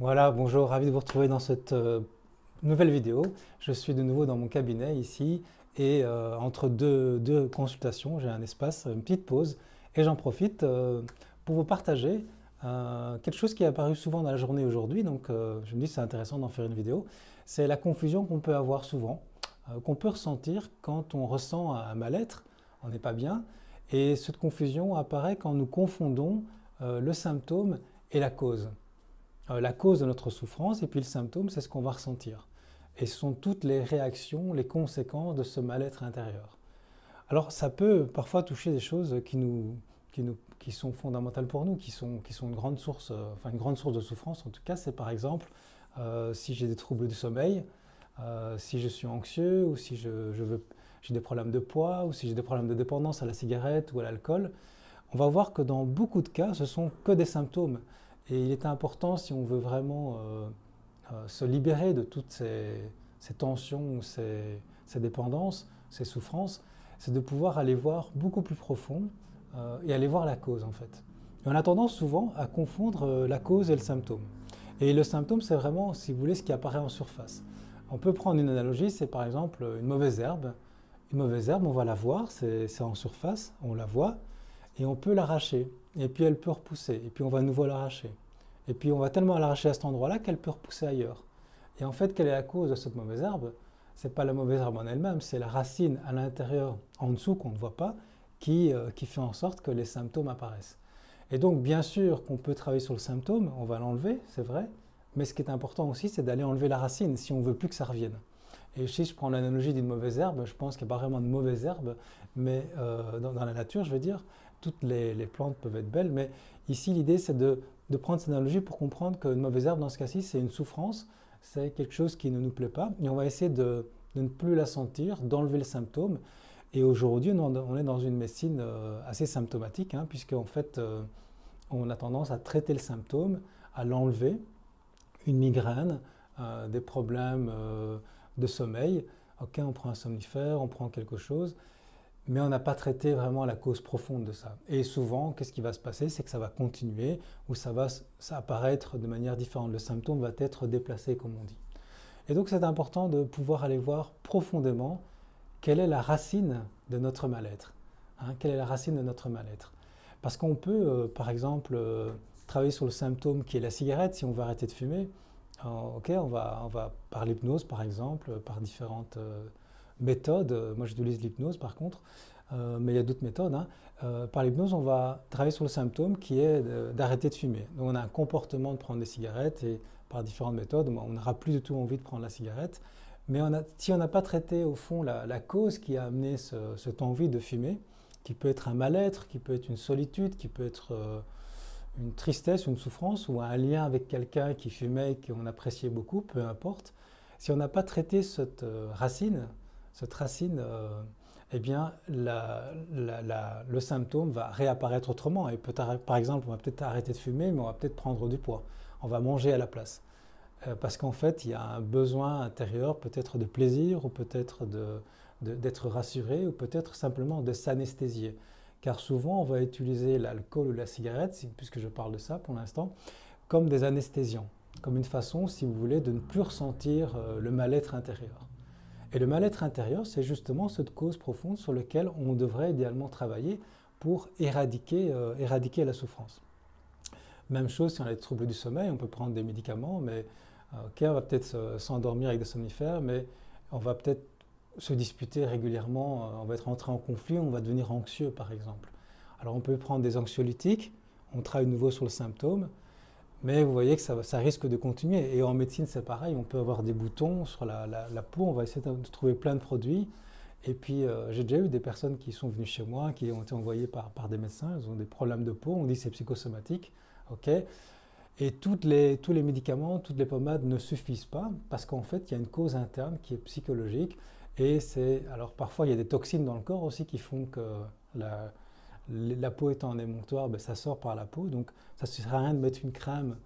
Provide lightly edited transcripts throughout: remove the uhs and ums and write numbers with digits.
Voilà, bonjour, ravi de vous retrouver dans cette nouvelle vidéo. Je suis de nouveau dans mon cabinet ici et entre deux consultations, j'ai un espace, une petite pause et j'en profite pour vous partager quelque chose qui est apparu souvent dans la journée aujourd'hui. Donc je me dis que c'est intéressant d'en faire une vidéo. C'est la confusion qu'on peut avoir souvent, qu'on peut ressentir quand on ressent un mal-être, on n'est pas bien. Et cette confusion apparaît quand nous confondons le symptôme et la cause. La cause de notre souffrance et puis le symptôme, c'est ce qu'on va ressentir. Et ce sont toutes les réactions, les conséquences de ce mal-être intérieur. Alors ça peut parfois toucher des choses qui sont fondamentales pour nous, qui sont une grande source de souffrance. En tout cas, c'est par exemple si j'ai des troubles du sommeil, si je suis anxieux ou si j'ai des problèmes de poids ou si j'ai des problèmes de dépendance à la cigarette ou à l'alcool. On va voir que dans beaucoup de cas, ce sont que des symptômes. Et il est important, si on veut vraiment se libérer de toutes ces tensions, ces dépendances, ces souffrances, c'est de pouvoir aller voir beaucoup plus profond et aller voir la cause en fait. Et on a tendance souvent à confondre la cause et le symptôme. Et le symptôme, c'est vraiment, si vous voulez, ce qui apparaît en surface. On peut prendre une analogie, c'est par exemple une mauvaise herbe. Une mauvaise herbe, on va la voir, c'est en surface, on la voit, et on peut l'arracher. Et puis elle peut repousser, et puis on va à nouveau l'arracher. Et puis on va tellement l'arracher à cet endroit-là qu'elle peut repousser ailleurs. Et en fait, quelle est la cause de cette mauvaise herbe? C'est pas la mauvaise herbe en elle-même, c'est la racine à l'intérieur, en dessous, qu'on ne voit pas, qui fait en sorte que les symptômes apparaissent. Et donc, bien sûr qu'on peut travailler sur le symptôme, on va l'enlever, c'est vrai, mais ce qui est important aussi, c'est d'aller enlever la racine si on veut plus que ça revienne. Et si je prends l'analogie d'une mauvaise herbe, je pense qu'il n'y a pas vraiment de mauvaise herbe, mais dans la nature, je veux dire, toutes les plantes peuvent être belles, mais ici, l'idée, c'est de prendre cette analogie pour comprendre qu'une mauvaise herbe, dans ce cas-ci, c'est une souffrance, c'est quelque chose qui ne nous plaît pas, et on va essayer de ne plus la sentir, d'enlever le symptôme. Et aujourd'hui, on est dans une médecine assez symptomatique, hein, puisque en fait, on a tendance à traiter le symptôme, à l'enlever, une migraine, des problèmes de sommeil. Ok, on prend un somnifère, on prend quelque chose, mais on n'a pas traité vraiment la cause profonde de ça. Et souvent, qu'est-ce qui va se passer? C'est que ça va continuer ou ça apparaître de manière différente. Le symptôme va être déplacé, comme on dit. Et donc, c'est important de pouvoir aller voir profondément quelle est la racine de notre mal-être. Hein, quelle est la racine de notre mal-être? Parce qu'on peut, par exemple, travailler sur le symptôme qui est la cigarette, si on veut arrêter de fumer. Ok, on va par l'hypnose, par exemple, par différentes méthodes. Moi, j'utilise l'hypnose, par contre, mais il y a d'autres méthodes. Hein. Par l'hypnose, on va travailler sur le symptôme qui est d'arrêter de fumer. Donc, on a un comportement de prendre des cigarettes et par différentes méthodes, on n'aura plus du tout envie de prendre la cigarette. Mais si on n'a pas traité au fond la cause qui a amené cette envie de fumer, qui peut être un mal-être, qui peut être une solitude, qui peut être une tristesse, une souffrance ou un lien avec quelqu'un qui fumait et qu'on appréciait beaucoup, peu importe. Si on n'a pas traité cette racine, eh bien, le symptôme va réapparaître autrement. Et par exemple, on va peut-être arrêter de fumer, mais on va peut-être prendre du poids. On va manger à la place. Parce qu'en fait, il y a un besoin intérieur, peut-être de plaisir, ou peut-être d'être rassuré, ou peut-être simplement de s'anesthésier. Car souvent, on va utiliser l'alcool ou la cigarette, puisque je parle de ça pour l'instant, comme des anesthésiants, comme une façon, si vous voulez, de ne plus ressentir le mal-être intérieur. Et le mal-être intérieur, c'est justement cette cause profonde sur laquelle on devrait idéalement travailler pour éradiquer la souffrance. Même chose si on a des troubles du sommeil, on peut prendre des médicaments, mais ok, on va peut-être s'endormir avec des somnifères, mais on va peut-être se disputer régulièrement, on va être entré en conflit, on va devenir anxieux par exemple. Alors on peut prendre des anxiolytiques, on travaille de nouveau sur le symptôme, mais vous voyez que ça risque de continuer. Et en médecine c'est pareil, on peut avoir des boutons sur la peau, on va essayer de trouver plein de produits. Et puis j'ai déjà eu des personnes qui sont venues chez moi, qui ont été envoyées par des médecins, ils ont des problèmes de peau, on dit c'est psychosomatique, ok. Et tous les médicaments, toutes les pommades ne suffisent pas parce qu'en fait, il y a une cause interne qui est psychologique. Alors parfois, il y a des toxines dans le corps aussi qui font que la peau étant un émonctoire, ben, ça sort par la peau. Donc, ça ne sert à rien de mettre une crème.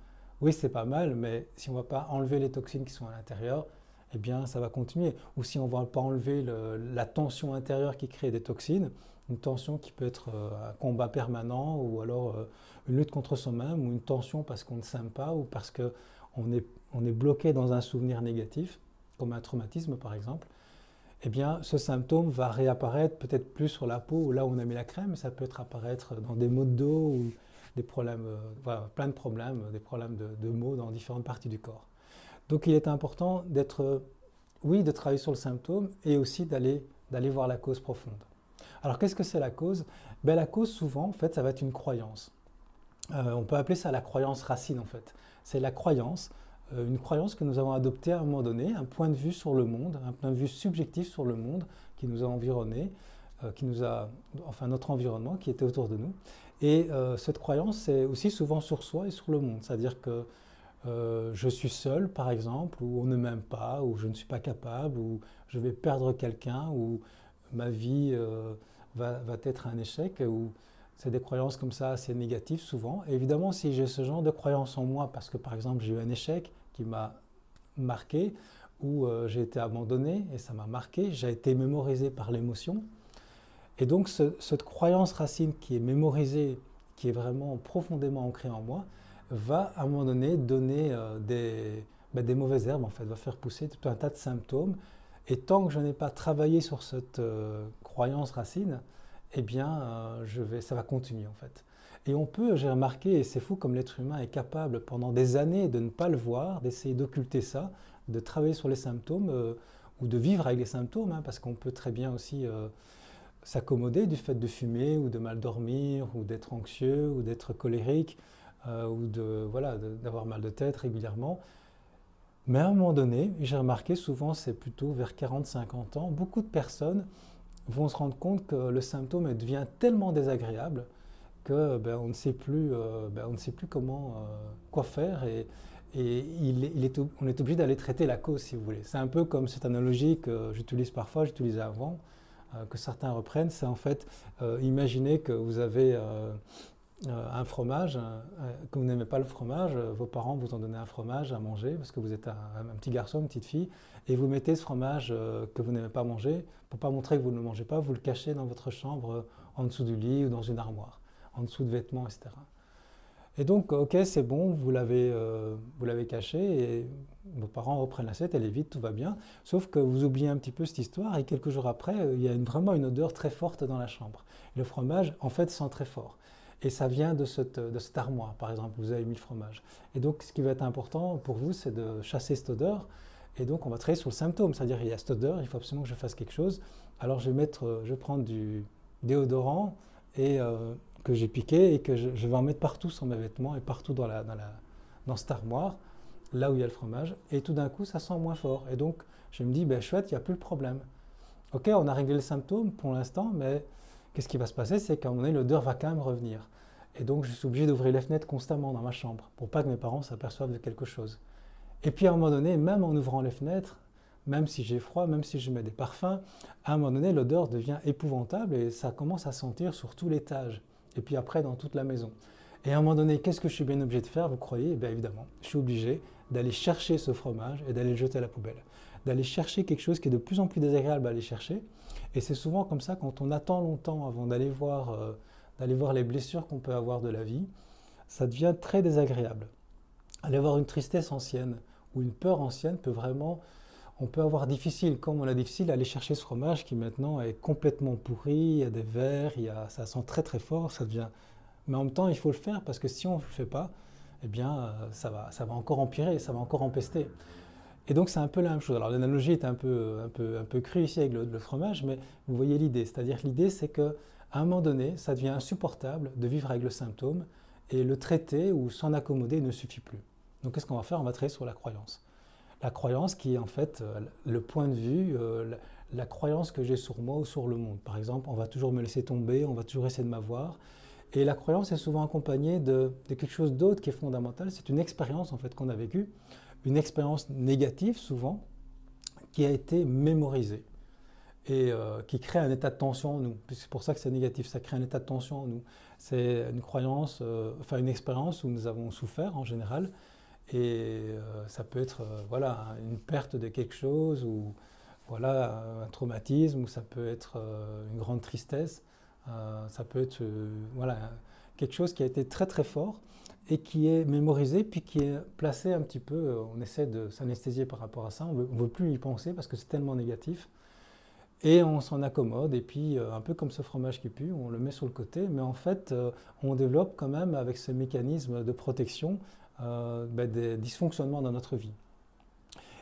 Oui, c'est pas mal, mais si on ne va pas enlever les toxines qui sont à l'intérieur, eh bien, ça va continuer. Ou si on ne va pas enlever la tension intérieure qui crée des toxines, une tension qui peut être un combat permanent ou alors une lutte contre soi-même ou une tension parce qu'on ne s'aime pas ou parce qu'on on est bloqué dans un souvenir négatif, comme un traumatisme par exemple, eh bien ce symptôme va réapparaître peut-être plus sur la peau ou là où on a mis la crème, mais ça peut apparaître dans des maux de dos ou des problèmes, voilà, plein de problèmes, des problèmes de maux dans différentes parties du corps. Donc il est important d'être, oui, de travailler sur le symptôme et aussi d'aller voir la cause profonde. Alors qu'est-ce que c'est la cause? Ben, la cause souvent, en fait, ça va être une croyance. On peut appeler ça la croyance racine en fait. C'est la croyance, une croyance que nous avons adoptée à un moment donné, un point de vue sur le monde, un point de vue subjectif sur le monde qui nous a environnés, enfin notre environnement qui était autour de nous. Et cette croyance, c'est aussi souvent sur soi et sur le monde. C'est-à-dire que je suis seul, par exemple, ou on ne m'aime pas, ou je ne suis pas capable, ou je vais perdre quelqu'un, ou ma vie va être un échec, ou c'est des croyances comme ça assez négatives souvent. Et évidemment, si j'ai ce genre de croyances en moi, parce que par exemple j'ai eu un échec qui m'a marqué, ou j'ai été abandonné et ça m'a marqué, j'ai été mémorisé par l'émotion. Et donc cette croyance racine qui est mémorisée, qui est vraiment profondément ancrée en moi, va à un moment donné donner des mauvaises herbes, en fait, va faire pousser tout un tas de symptômes. Et tant que je n'ai pas travaillé sur cette croyance racine, eh bien, ça va continuer en fait. Et on peut, j'ai remarqué, et c'est fou comme l'être humain est capable pendant des années de ne pas le voir, d'essayer d'occulter ça, de travailler sur les symptômes ou de vivre avec les symptômes, hein, parce qu'on peut très bien aussi s'accommoder du fait de fumer ou de mal dormir ou d'être anxieux ou d'être colérique ou d'avoir mal de tête régulièrement. Mais à un moment donné, j'ai remarqué souvent, c'est plutôt vers 40-50 ans, beaucoup de personnes vont se rendre compte que le symptôme devient tellement désagréable que on ne sait plus, comment, quoi faire et on est obligé d'aller traiter la cause si vous voulez. C'est un peu comme cette analogie que j'utilise parfois, j'utilisais avant, que certains reprennent, c'est en fait, imaginez que vous avez un fromage, que vous n'aimez pas le fromage, vos parents vous ont donné un fromage à manger parce que vous êtes un petit garçon, une petite fille, et vous mettez ce fromage que vous n'aimez pas manger, pour ne pas montrer que vous ne le mangez pas, vous le cachez dans votre chambre, en dessous du lit ou dans une armoire, en dessous de vêtements, etc. Et donc, ok, c'est bon, vous l'avez caché, et vos parents reprennent l'assiette, elle est vide, tout va bien, sauf que vous oubliez un petit peu cette histoire, et quelques jours après, il y a vraiment une odeur très forte dans la chambre. Le fromage, en fait, sent très fort. Et ça vient de cette armoire, par exemple, où vous avez mis le fromage. Et donc, ce qui va être important pour vous, c'est de chasser cette odeur. Et donc, on va travailler sur le symptôme, c'est-à-dire il y a cette odeur, il faut absolument que je fasse quelque chose. Alors, je vais prendre du déodorant et que j'ai piqué et que je vais en mettre partout sur mes vêtements et partout dans cette armoire, là où il y a le fromage. Et tout d'un coup, ça sent moins fort. Et donc, je me dis, ben chouette, il n'y a plus le problème. Ok, on a réglé le symptôme pour l'instant, mais qu'est-ce qui va se passer? C'est qu'à un moment donné, l'odeur va quand même revenir. Et donc, je suis obligé d'ouvrir les fenêtres constamment dans ma chambre pour pas que mes parents s'aperçoivent de quelque chose. Et puis, à un moment donné, même en ouvrant les fenêtres, même si j'ai froid, même si je mets des parfums, à un moment donné, l'odeur devient épouvantable et ça commence à sentir sur tout l'étage. Et puis après, dans toute la maison. Et à un moment donné, qu'est-ce que je suis bien obligé de faire, vous croyez? Bien évidemment, je suis obligé d'aller chercher ce fromage et d'aller le jeter à la poubelle. D'aller chercher quelque chose qui est de plus en plus désagréable à aller chercher. Et c'est souvent comme ça, quand on attend longtemps avant d'aller voir les blessures qu'on peut avoir de la vie, ça devient très désagréable. Aller voir une tristesse ancienne ou une peur ancienne peut vraiment, on peut avoir difficile, comme on a difficile à aller chercher ce fromage qui maintenant est complètement pourri, il y a des vers, ça sent très très fort, ça devient... Mais en même temps, il faut le faire parce que si on ne le fait pas, eh bien, ça va encore empirer, ça va encore empester. Et donc c'est un peu la même chose. Alors l'analogie est un peu crue ici avec le fromage, mais vous voyez l'idée. C'est-à-dire que l'idée c'est qu'à un moment donné, ça devient insupportable de vivre avec le symptôme et le traiter ou s'en accommoder ne suffit plus. Donc qu'est-ce qu'on va faire? On va travailler sur la croyance. La croyance qui est en fait le point de vue, la croyance que j'ai sur moi ou sur le monde. Par exemple, on va toujours me laisser tomber, on va toujours essayer de m'avoir. Et la croyance est souvent accompagnée de quelque chose d'autre qui est fondamental. C'est une expérience en fait qu'on a vécue, une expérience négative souvent, qui a été mémorisée et qui crée un état de tension en nous. C'est pour ça que c'est négatif, ça crée un état de tension en nous. C'est une croyance, enfin une expérience où nous avons souffert en général. Et ça peut être voilà, une perte de quelque chose ou voilà, un traumatisme ou ça peut être une grande tristesse. Ça peut être voilà, quelque chose qui a été très très fort et qui est mémorisé, puis qui est placé un petit peu, on essaie de s'anesthésier par rapport à ça, on ne veut plus y penser parce que c'est tellement négatif, et on s'en accommode, et puis un peu comme ce fromage qui pue, on le met sur le côté, mais en fait on développe quand même avec ce mécanisme de protection des dysfonctionnements dans notre vie.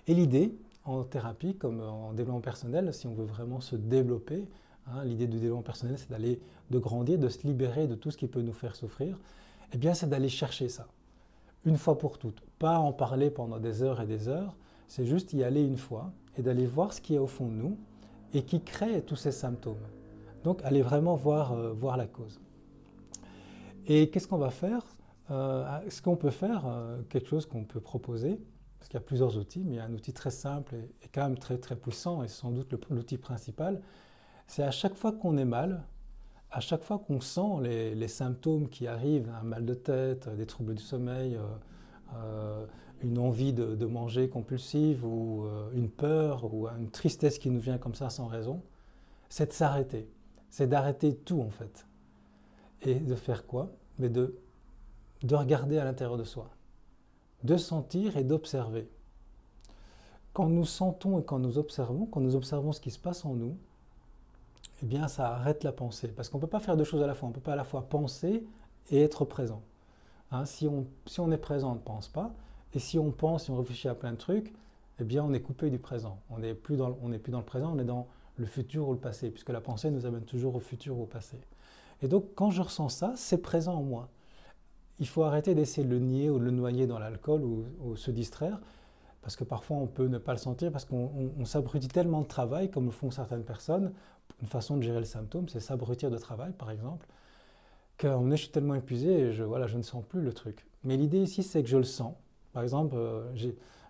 Et l'idée, en thérapie comme en développement personnel, si on veut vraiment se développer, hein, l'idée du développement personnel, c'est de grandir, de se libérer de tout ce qui peut nous faire souffrir, eh bien c'est d'aller chercher ça, une fois pour toutes. Pas en parler pendant des heures et des heures, c'est juste y aller une fois et d'aller voir ce qui est au fond de nous et qui crée tous ces symptômes. Donc aller vraiment voir la cause. Et qu'est-ce qu'on va faire Est-ce qu'on peut faire quelque chose qu'on peut proposer? Parce qu'il y a plusieurs outils, mais il y a un outil très simple et quand même très, très puissant, et sans doute l'outil principal, c'est à chaque fois qu'on est mal, à chaque fois qu'on sent les symptômes qui arrivent, un mal de tête, des troubles du sommeil, une envie de manger compulsive, ou une peur, ou une tristesse qui nous vient comme ça sans raison, c'est de s'arrêter. C'est d'arrêter tout en fait. Et de faire quoi? Mais de regarder à l'intérieur de soi, de sentir et d'observer. Quand nous sentons et quand nous observons ce qui se passe en nous, eh bien ça arrête la pensée. Parce qu'on ne peut pas faire deux choses à la fois. On ne peut pas à la fois penser et être présent. Hein, si on est présent, on ne pense pas. Et si on pense, si on réfléchit à plein de trucs, eh bien on est coupé du présent. On n'est plus dans le présent, on est dans le futur ou le passé, puisque la pensée nous amène toujours au futur ou au passé. Et donc quand je ressens ça, c'est présent en moi. Il faut arrêter d'essayer de le nier ou de le noyer dans l'alcool ou se distraire, parce que parfois on peut ne pas le sentir, parce qu'on s'abrutit tellement de travail, comme le font certaines personnes. Une façon de gérer le symptôme, c'est s'abrutir de travail, par exemple, qu'on est je suis tellement épuisé et je ne sens plus le truc. Mais l'idée ici, c'est que je le sens. Par exemple,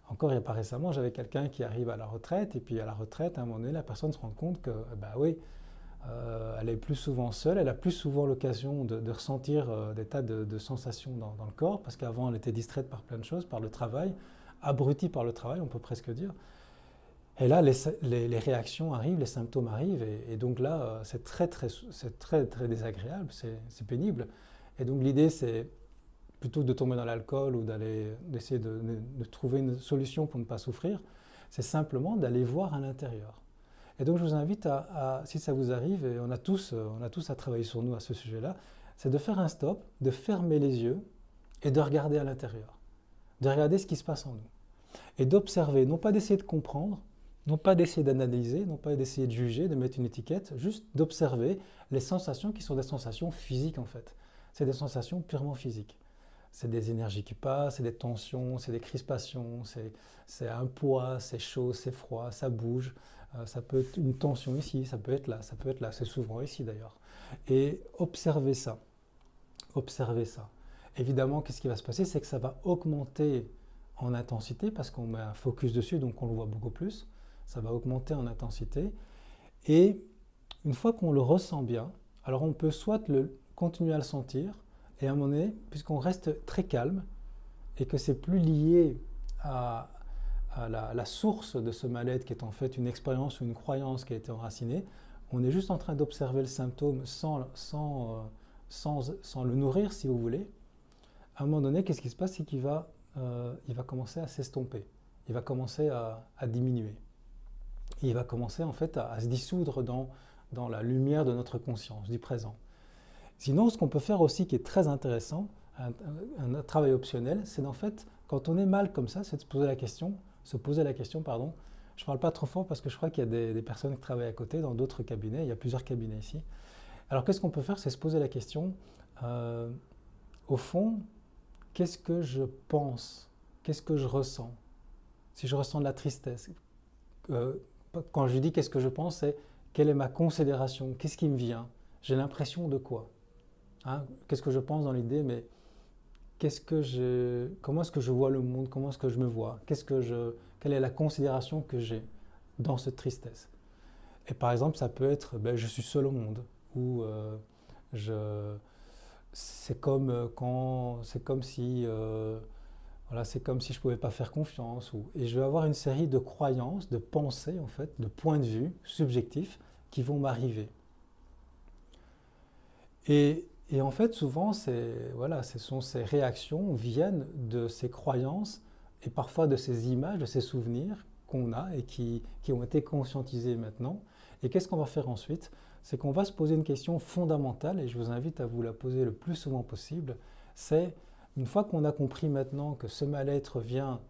encore il n'y a pas récemment, j'avais quelqu'un qui arrive à la retraite, et puis à la retraite, à un moment donné, la personne se rend compte que, bah oui, elle est plus souvent seule, elle a plus souvent l'occasion de ressentir des tas de sensations dans le corps, parce qu'avant elle était distraite par plein de choses, par le travail, abrutie par le travail, on peut presque dire. Et là, les réactions arrivent, les symptômes arrivent, et donc là, c'est très, très désagréable, c'est pénible. Et donc l'idée, c'est plutôt que de tomber dans l'alcool ou d'essayer de trouver une solution pour ne pas souffrir, c'est simplement d'aller voir à l'intérieur. Et donc je vous invite si ça vous arrive, et on a tous à travailler sur nous à ce sujet-là, c'est de faire un stop, de fermer les yeux et de regarder à l'intérieur, de regarder ce qui se passe en nous. Et d'observer, non pas d'essayer de comprendre, non pas d'essayer d'analyser, non pas d'essayer de juger, de mettre une étiquette, juste d'observer les sensations qui sont des sensations physiques en fait. C'est des sensations purement physiques. C'est des énergies qui passent, c'est des tensions, c'est des crispations, c'est un poids, c'est chaud, c'est froid, ça bouge. Ça peut être une tension ici, ça peut être là, c'est souvent ici d'ailleurs. Et observez ça, observez ça. Évidemment, qu'est-ce qui va se passer? C'est que ça va augmenter en intensité parce qu'on met un focus dessus, donc on le voit beaucoup plus. Ça va augmenter en intensité. Et une fois qu'on le ressent bien, alors on peut soit continuer à le sentir, et à un moment donné, puisqu'on reste très calme, et que c'est plus lié à la source de ce mal-être qui est en fait une expérience ou une croyance qui a été enracinée, on est juste en train d'observer le symptôme sans le nourrir, si vous voulez. À un moment donné, qu'est-ce qui se passe? C'est qu'il va commencer à s'estomper, il va commencer à diminuer. Et il va commencer en fait à se dissoudre dans la lumière de notre conscience, du présent. Sinon, ce qu'on peut faire aussi qui est très intéressant, un travail optionnel, c'est en fait, quand on est mal comme ça, c'est de se poser la question, je ne parle pas trop fort parce que je crois qu'il y a des personnes qui travaillent à côté dans d'autres cabinets, il y a plusieurs cabinets ici. Alors qu'est-ce qu'on peut faire? C'est se poser la question, au fond, qu'est-ce que je pense? Qu'est-ce que je ressens? Si je ressens de la tristesse, quand je dis qu'est-ce que je pense, c'est quelle est ma considération? Qu'est-ce qui me vient? J'ai l'impression de quoi? Hein, qu'est-ce que je pense dans l'idée, mais comment est-ce que je vois le monde? Comment est-ce que je me vois? Quelle est la considération que j'ai dans cette tristesse? Et par exemple, ça peut être, je suis seul au monde, ou c'est comme si je ne pouvais pas faire confiance. Et je vais avoir une série de croyances, de pensées, en fait, de points de vue subjectifs qui vont m'arriver. Et Et en fait, souvent, voilà, ces réactions viennent de ces croyances et parfois de ces images, de ces souvenirs qu'on a et qui ont été conscientisés maintenant. Et qu'est-ce qu'on va faire ensuite? C'est qu'on va se poser une question fondamentale, et je vous invite à vous la poser le plus souvent possible. C'est, une fois qu'on a compris maintenant que ce mal-être vient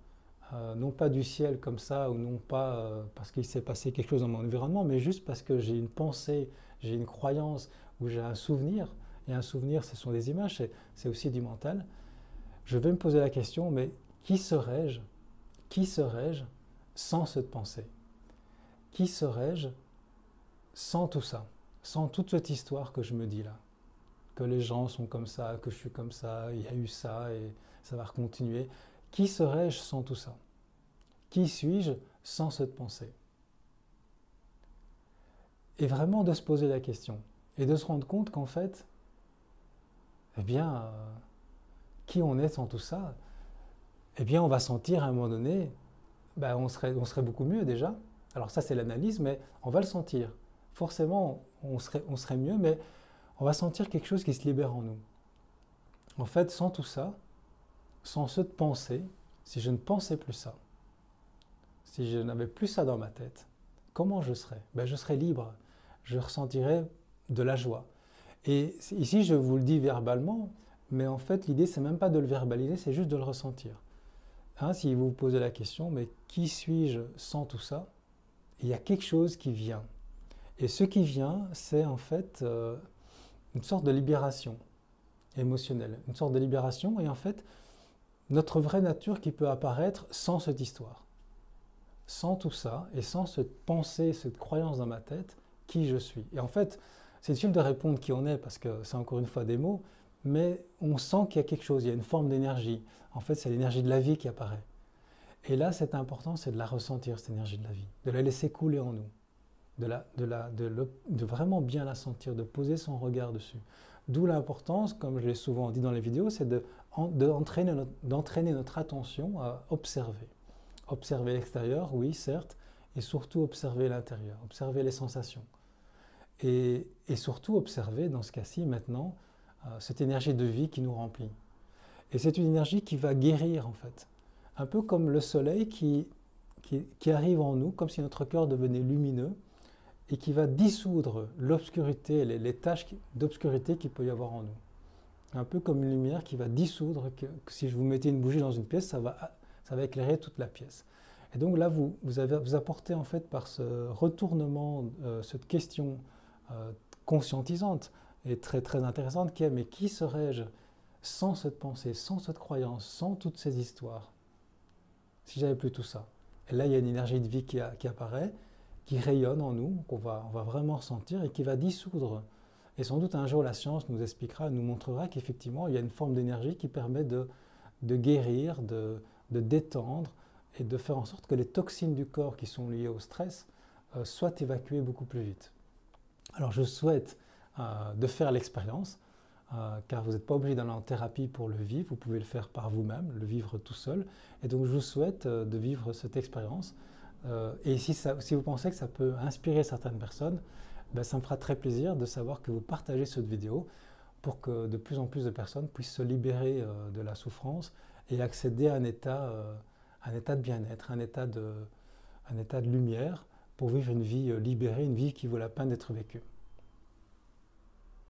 non pas du ciel comme ça, ou non pas parce qu'il s'est passé quelque chose dans mon environnement, mais juste parce que j'ai une pensée, j'ai une croyance, ou j'ai un souvenir, et un souvenir, ce sont des images, c'est aussi du mental, je vais me poser la question, mais qui serais-je sans cette pensée? Qui serais-je sans tout ça? Sans toute cette histoire que je me dis là? Que les gens sont comme ça, que je suis comme ça, il y a eu ça et ça va continuer. Qui serais-je sans tout ça? Qui suis-je sans cette pensée? Et vraiment de se poser la question et de se rendre compte qu'en fait, eh bien, qui on est sans tout ça? Eh bien, on va sentir à un moment donné, ben, on serait beaucoup mieux déjà. Alors ça, c'est l'analyse, mais on va le sentir. Forcément, on serait mieux, mais on va sentir quelque chose qui se libère en nous. En fait, sans tout ça, sans cette pensée, si je ne pensais plus ça, si je n'avais plus ça dans ma tête, comment je serais? Ben, je serais libre, je ressentirais de la joie. Et ici, je vous le dis verbalement, mais en fait, l'idée, c'est même pas de le verbaliser, c'est juste de le ressentir. Hein, si vous vous posez la question, mais qui suis-je sans tout ça? Il y a quelque chose qui vient. Et ce qui vient, c'est en fait une sorte de libération émotionnelle, une sorte de libération, et en fait, notre vraie nature qui peut apparaître sans cette histoire. Sans tout ça, et sans cette pensée, cette croyance dans ma tête, qui je suis. Et en fait, c'est difficile de répondre qui on est, parce que c'est encore une fois des mots, mais on sent qu'il y a quelque chose, il y a une forme d'énergie. En fait, c'est l'énergie de la vie qui apparaît. Et là, c'est important, c'est de la ressentir, cette énergie de la vie, de la laisser couler en nous, de vraiment bien la sentir, de poser son regard dessus. D'où l'importance, comme je l'ai souvent dit dans les vidéos, c'est d'entraîner notre attention à observer. Observer l'extérieur, oui, certes, et surtout observer l'intérieur, observer les sensations. Et surtout observer, dans ce cas-ci, maintenant, cette énergie de vie qui nous remplit. Et c'est une énergie qui va guérir, en fait. Un peu comme le soleil qui arrive en nous, comme si notre cœur devenait lumineux, et qui va dissoudre l'obscurité, les taches d'obscurité qu'il peut y avoir en nous. Un peu comme une lumière qui va dissoudre, que si je vous mettais une bougie dans une pièce, ça va éclairer toute la pièce. Et donc là, vous apportez en fait par ce retournement, cette question conscientisante et très, très intéressante qui est, mais qui serais-je sans cette pensée, sans cette croyance, sans toutes ces histoires, si j'avais plus tout ça? Et là, il y a une énergie de vie qui apparaît, qui rayonne en nous, qu'on va vraiment ressentir et qui va dissoudre. Et sans doute un jour, la science nous expliquera, nous montrera qu'effectivement, il y a une forme d'énergie qui permet de guérir, de détendre et de faire en sorte que les toxines du corps qui sont liées au stress soient évacuées beaucoup plus vite. Alors je souhaite de faire l'expérience, car vous n'êtes pas obligé d'aller en thérapie pour le vivre, vous pouvez le faire par vous-même, le vivre tout seul. Et donc je vous souhaite de vivre cette expérience. Et si vous pensez que ça peut inspirer certaines personnes, ben, ça me fera très plaisir de savoir que vous partagez cette vidéo pour que de plus en plus de personnes puissent se libérer de la souffrance et accéder à un état de bien-être, un état de lumière pour vivre une vie libérée, une vie qui vaut la peine d'être vécue.